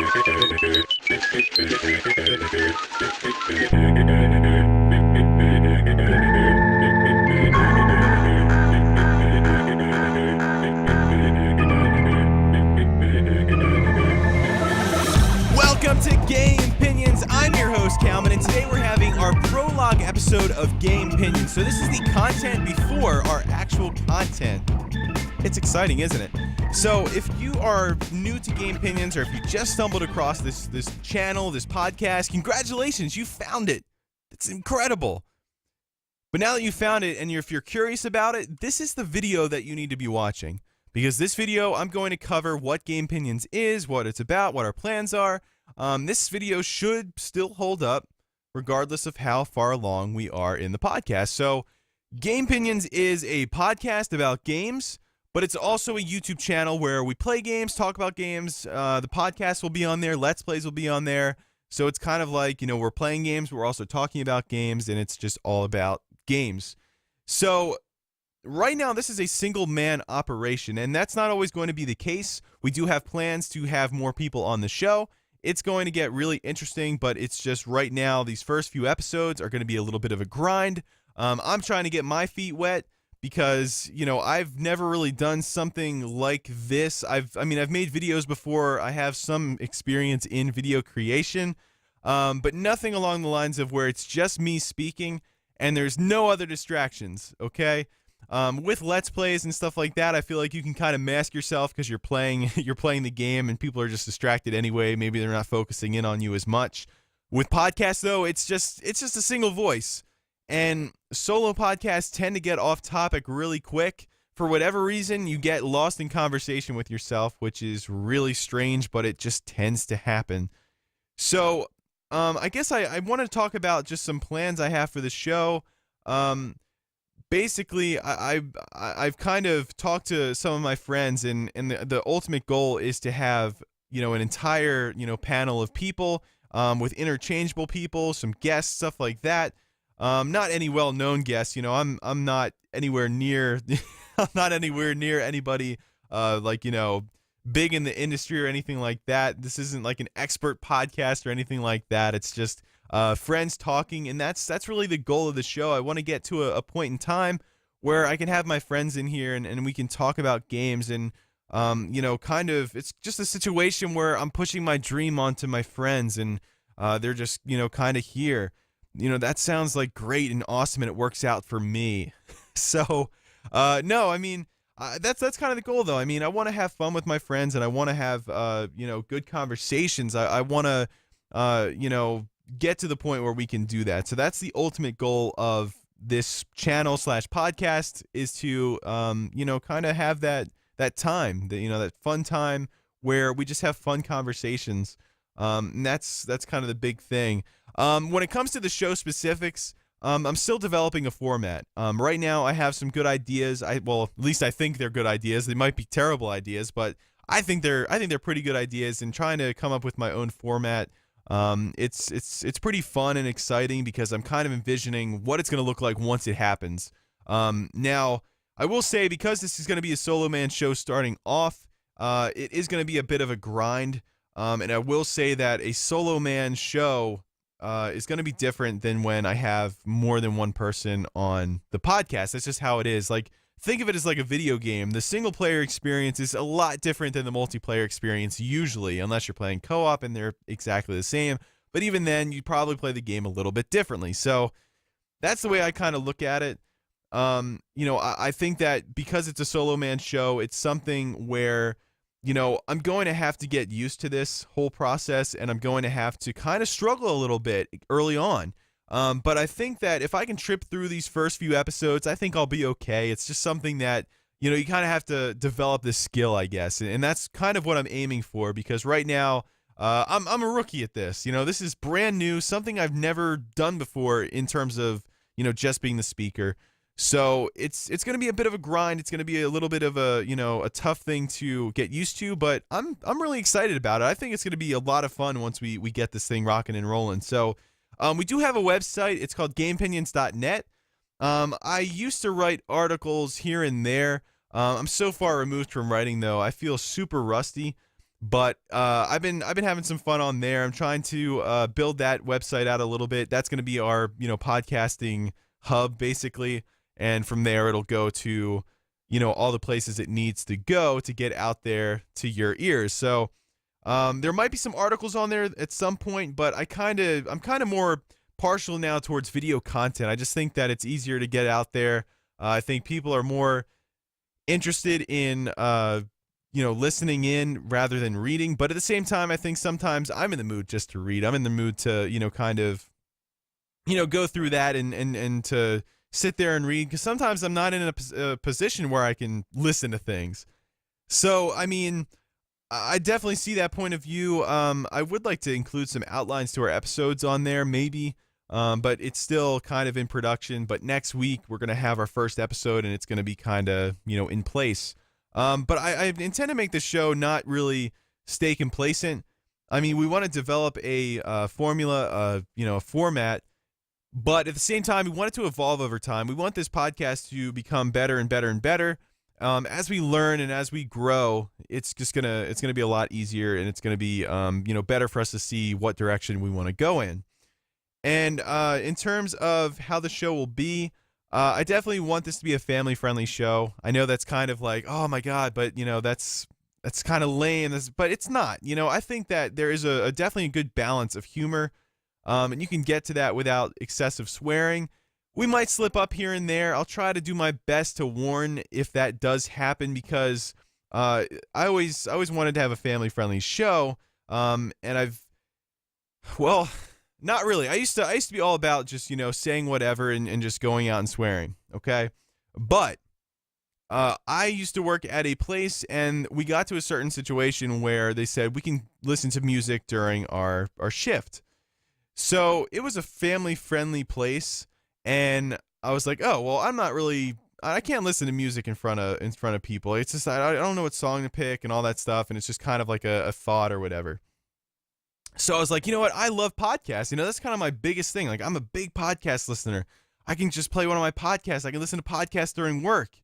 Welcome to Gamepinions. I'm your host, Calvin, and today we're having our Prologue episode of Gamepinions. So this is the content before our actual content. It's exciting, isn't it? So if you are new to Gamepinions, or if you just stumbled across this channel, this podcast, congratulations, you found it. It's incredible. But now that you found it, and if you're curious about it, this is the video that you need to be watching. Because this video, I'm going to cover what Gamepinions is, what it's about, what our plans are. This video should still hold up, regardless of how far along we are in the podcast. So, Gamepinions is a podcast about games, but it's also a YouTube channel where we play games, talk about games. The podcast will be on there, Let's Plays will be on there. So it's kind of like, we're playing games, but we're also talking about games, and it's just all about games. So, right now, this is a single-man operation, and that's not always going to be the case. We do have plans to have more people on the show. It's going to get really interesting, but it's just right now, these first few episodes are going to be a little bit of a grind. I'm trying to get my feet wet because, I've never really done something like this. I've made videos before. I have some experience in video creation, but nothing along the lines of where it's just me speaking and there's no other distractions, okay? With Let's Plays and stuff like that, I feel like you can kind of mask yourself because you're playing the game and people are just distracted anyway. Maybe they're not focusing in on you as much. With podcasts, though, it's just a single voice. And solo podcasts tend to get off topic really quick. For whatever reason, you get lost in conversation with yourself, which is really strange, but it just tends to happen. So, I guess I want to talk about just some plans I have for the show. Basically, I've kind of talked to some of my friends, and the ultimate goal is to have, an entire, panel of people, with interchangeable people, some guests, stuff like that. Not any well-known guests, I'm not anywhere near, I'm not anywhere near anybody, big in the industry or anything like that. This isn't like an expert podcast or anything like that. It's just friends talking, and that's really the goal of the show. I want to get to a point in time where I can have my friends in here and we can talk about games, and kind of, it's just a situation where I'm pushing my dream onto my friends, and they're just kind of here. That sounds like great and awesome, and it works out for me. So no, that's kind of the goal, though. I want to have fun with my friends, and I want to have good conversations. I want to get to the point where we can do that. So that's the ultimate goal of this channel / podcast, is to kind of have that time, that fun time where we just have fun conversations. And that's kind of the big thing. When it comes to the show specifics, I'm still developing a format. Right now I have some good ideas. At least I think they're good ideas. They might be terrible ideas, but I think they're pretty good ideas, and trying to come up with my own format. It's pretty fun and exciting because I'm kind of envisioning what it's going to look like once it happens. Now, I will say, because this is going to be a solo man show starting off, it is going to be a bit of a grind. And I will say that a solo man show is going to be different than when I have more than one person on the podcast. That's just how it is. Like, think of it as like a video game. The single player experience is a lot different than the multiplayer experience usually, unless you're playing co-op and they're exactly the same. But even then, you probably play the game a little bit differently. So that's the way I kind of look at it. I think that because it's a solo man show, it's something where, I'm going to have to get used to this whole process, and I'm going to have to kind of struggle a little bit early on. But I think that if I can trip through these first few episodes, I think I'll be okay. It's just something that, you kind of have to develop this skill, I guess. And that's kind of what I'm aiming for, because right now, I'm a rookie at this. This is brand new, something I've never done before in terms of, just being the speaker. So it's going to be a bit of a grind. It's going to be a little bit of a, a tough thing to get used to, but I'm really excited about it. I think it's going to be a lot of fun once we get this thing rocking and rolling. So we do have a website. It's called Gamepinions.net. I used to write articles here and there. I'm so far removed from writing, though. I feel super rusty. But I've been having some fun on there. I'm trying to build that website out a little bit. That's going to be our podcasting hub basically, and from there it'll go to all the places it needs to go to get out there to your ears. So there might be some articles on there at some point, but I'm kind of more partial now towards video content. I just think that it's easier to get out there. I think people are more interested in listening in rather than reading. But at the same time, I think sometimes I'm in the mood just to read. I'm in the mood to kind of go through that and to sit there and read, because sometimes I'm not in a position where I can listen to things. So I mean, I definitely see that point of view. I would like to include some outlines to our episodes on there, maybe. But it's still kind of in production. But next week we're gonna have our first episode, and it's gonna be kind of in place. But I intend to make the show not really stay complacent. I mean, we want to develop a formula, a format, but at the same time, we want it to evolve over time. We want this podcast to become better and better and better. As we learn and as we grow, it's gonna be a lot easier, and it's gonna be better for us to see what direction we want to go in. And in terms of how the show will be, I definitely want this to be a family-friendly show. I know that's kind of like, oh my god, but that's kind of lame. But it's not. I think that there is a definitely a good balance of humor, and you can get to that without excessive swearing. We might slip up here and there. I'll try to do my best to warn if that does happen, because I always wanted to have a family-friendly show, and well, not really. I used to be all about just saying whatever and just going out and swearing. Okay, but I used to work at a place, and we got to a certain situation where they said we can listen to music during our shift. So it was a family-friendly place, and I was like, oh well, I can't listen to music in front of people. It's just I don't know what song to pick and all that stuff, and it's just kind of like a thought or whatever. So I was like, you know what? I love podcasts. That's kind of my biggest thing. Like, I'm a big podcast listener. I can just play one of my podcasts. I can listen to podcasts during work.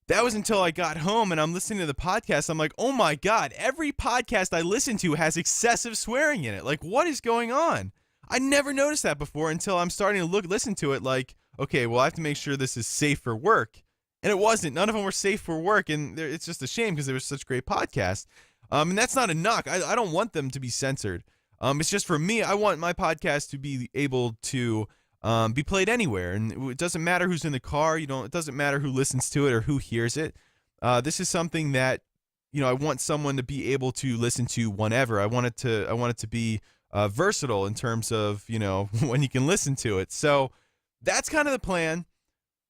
That was until I got home and I'm listening to the podcast. I'm like, oh my God, every podcast I listen to has excessive swearing in it. Like, what is going on? I never noticed that before until I'm starting to listen to it like, okay, well, I have to make sure this is safe for work. And it wasn't. None of them were safe for work. And it's just a shame because they were such great podcasts. And that's not a knock. I don't want them to be censored. It's just for me, I want my podcast to be able to be played anywhere. And it doesn't matter who's in the car. It doesn't matter who listens to it or who hears it. This is something that, I want someone to be able to listen to whenever. I want it to be versatile in terms of, when you can listen to it. So that's kind of the plan.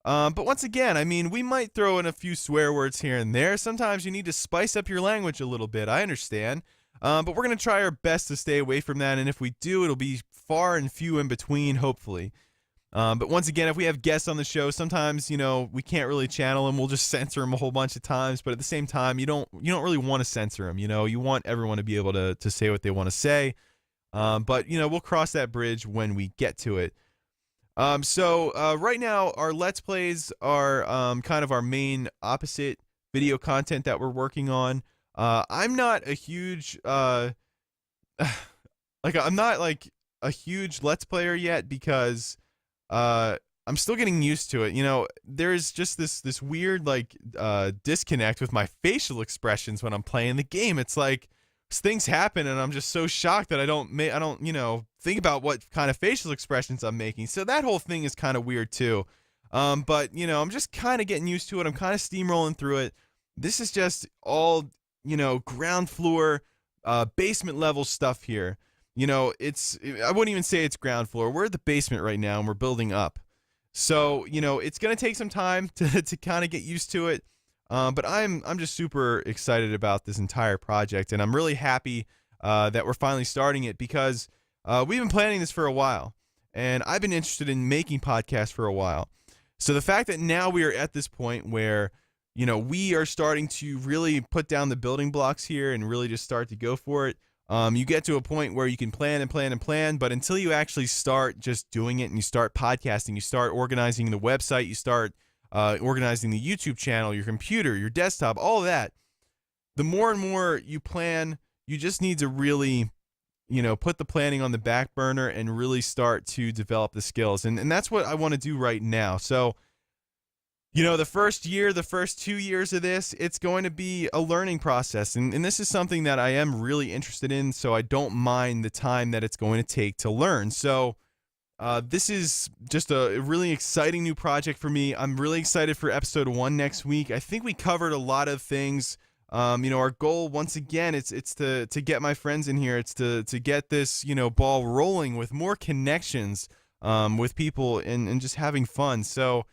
But once again, I mean, we might throw in a few swear words here and there. Sometimes you need to spice up your language a little bit. I understand. But we're going to try our best to stay away from that. And if we do, it'll be far and few in between, hopefully. But once again, if we have guests on the show, sometimes, we can't really channel them. We'll just censor them a whole bunch of times. But at the same time, you don't really want to censor them. You want everyone to be able to say what they want to say. But, we'll cross that bridge when we get to it. So right now, our Let's Plays are kind of our main opposite video content that we're working on. I'm not a huge I'm not like a huge Let's Player yet because I'm still getting used to it. There's just this weird disconnect with my facial expressions when I'm playing the game. It's like things happen and I'm just so shocked that I don't think about what kind of facial expressions I'm making. So that whole thing is kind of weird too. But I'm just kind of getting used to it. I'm kind of steamrolling through it. This is just all ground floor, basement level stuff here. I wouldn't even say it's ground floor. We're at the basement right now and we're building up. So, it's going to take some time to kind of get used to it. But I'm just super excited about this entire project, and I'm really happy that we're finally starting it because we've been planning this for a while, and I've been interested in making podcasts for a while. So the fact that now we are at this point where, we are starting to really put down the building blocks here and really just start to go for it. You get to a point where you can plan and plan and plan, but until you actually start just doing it and you start podcasting, you start organizing the website, you start organizing the YouTube channel, your computer, your desktop, all of that, the more and more you plan, you just need to really, put the planning on the back burner and really start to develop the skills. And that's what I want to do right now. So, the first year, the first 2 years of this, it's going to be a learning process. And this is something that I am really interested in, so I don't mind the time that it's going to take to learn. So this is just a really exciting new project for me. I'm really excited for episode 1 next week. I think we covered a lot of things. Our goal, once again, it's to get my friends in here. It's to get this, ball rolling with more connections with people and just having fun. So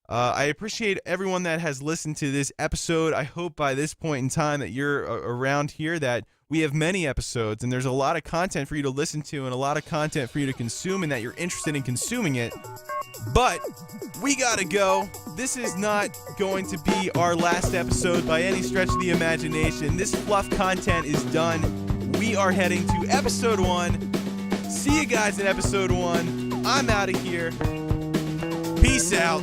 I appreciate everyone that has listened to this episode. I hope by this point in time that you're around here, that we have many episodes and there's a lot of content for you to listen to and a lot of content for you to consume, and that you're interested in consuming it. But we gotta go. This is not going to be our last episode by any stretch of the imagination. This fluff content is done. We are heading to episode 1. See you guys in episode 1. I'm out of here. Peace out.